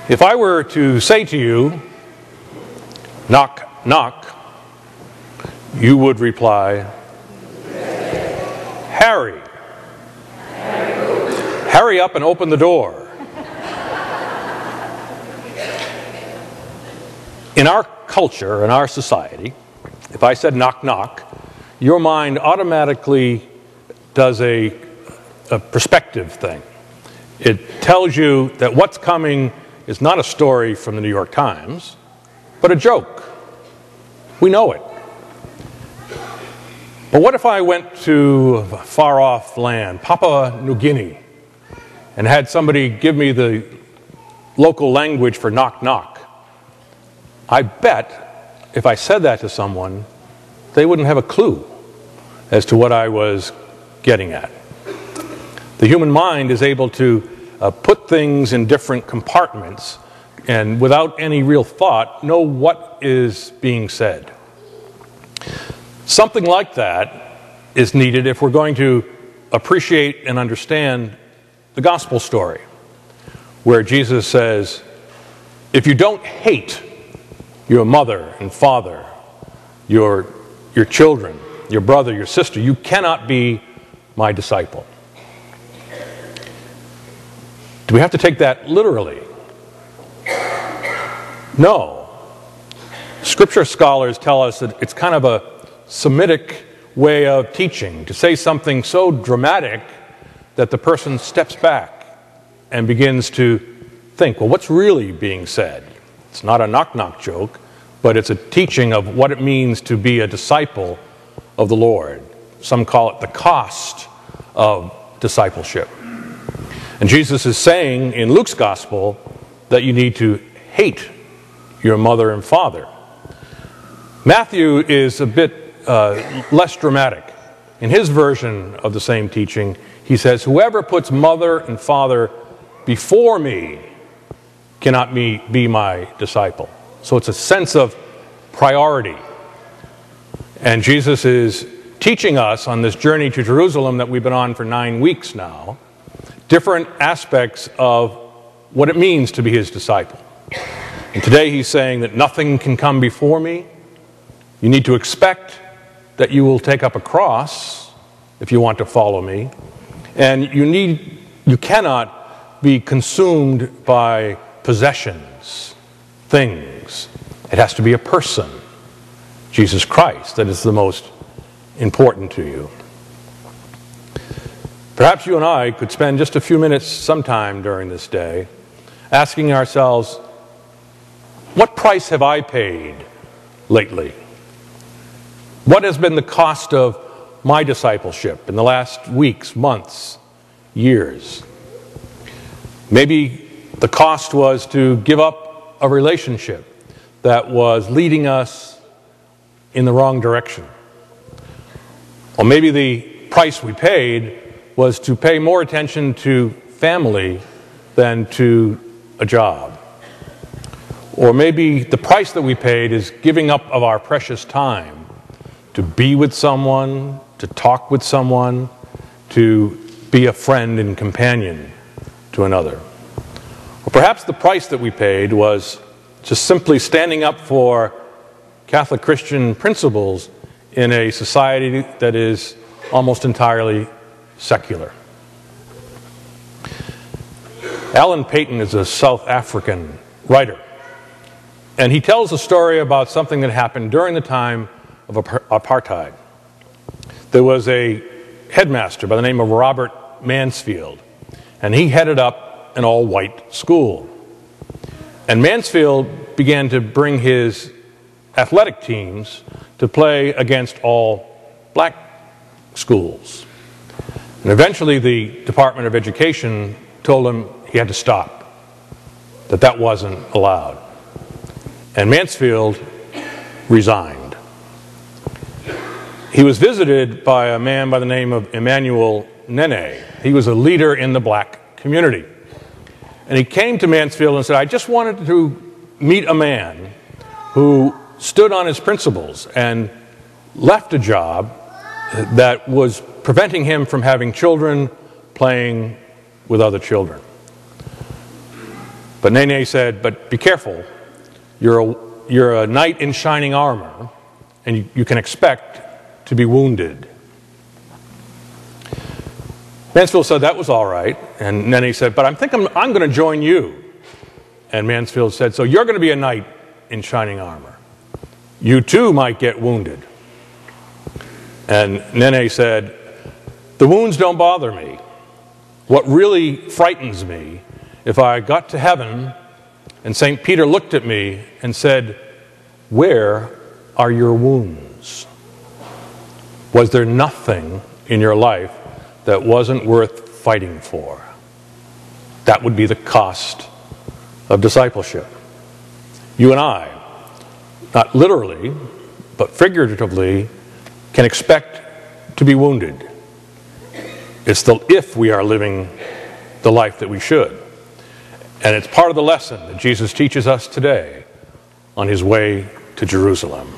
If I were to say to you, knock, knock, you would reply, Harry. Hurry up and open the door. In our culture, in our society, if I said knock, knock, your mind automatically does a perspective thing. It tells you that what's coming is not a story from the New York Times, but a joke. We know it. But what if I went to a far-off land, Papua New Guinea, and had somebody give me the local language for knock, knock? I bet if I said that to someone, they wouldn't have a clue as to what I was getting at. The human mind is able to put things in different compartments and without any real thought know what is being said. Something like that is needed if we're going to appreciate and understand the gospel story, where Jesus says, if you don't hate your mother and father, your children, your brother, your sister, you cannot be my disciple. Do we have to take that literally? No. Scripture scholars tell us that it's kind of a Semitic way of teaching, to say something so dramatic that the person steps back and begins to think, well, what's really being said? It's not a knock-knock joke, but it's a teaching of what it means to be a disciple of the Lord. Some call it the cost of discipleship. And Jesus is saying in Luke's gospel that you need to hate your mother and father. Matthew is a bit less dramatic. In his version of the same teaching, he says, whoever puts mother and father before me cannot be my disciple. So it's a sense of priority. And Jesus is teaching us on this journey to Jerusalem that we've been on for 9 weeks now, different aspects of what it means to be his disciple. And today he's saying that nothing can come before me. You need to expect that you will take up a cross if you want to follow me. And you cannot be consumed by possessions, things. It has to be a person, Jesus Christ, that is the most important to you. Perhaps you and I could spend just a few minutes sometime during this day asking ourselves, what price have I paid lately? What has been the cost of my discipleship in the last weeks, months, years? Maybe the cost was to give up a relationship that was leading us in the wrong direction. Or maybe the price we paid was to pay more attention to family than to a job. Or maybe the price that we paid is giving up of our precious time to be with someone, to talk with someone, to be a friend and companion to another. Or perhaps the price that we paid was just simply standing up for Catholic Christian principles in a society that is almost entirely secular. Alan Paton is a South African writer, and he tells a story about something that happened during the time of apartheid. There was a headmaster by the name of Robert Mansfield, and he headed up an all-white school. And Mansfield began to bring his athletic teams to play against all black schools. And eventually the Department of Education told him he had to stop, that that wasn't allowed. And Mansfield resigned. He was visited by a man by the name of Emmanuel Nene. He was a leader in the black community. And he came to Mansfield and said, I just wanted to meet a man who stood on his principles and left a job that was preventing him from having children, playing with other children. But Nene said, but be careful. You're a knight in shining armor, and you can expect to be wounded. Mansfield said that was all right, and Nene said, but I'm going to join you. And Mansfield said, so you're going to be a knight in shining armor. You too might get wounded. And Nene said, the wounds don't bother me. What really frightens me, if I got to heaven and St. Peter looked at me and said, where are your wounds? Was there nothing in your life that wasn't worth fighting for? That would be the cost of discipleship. You and I, not literally, but figuratively, can expect to be wounded. It's the if we are living the life that we should. And it's part of the lesson that Jesus teaches us today on his way to Jerusalem.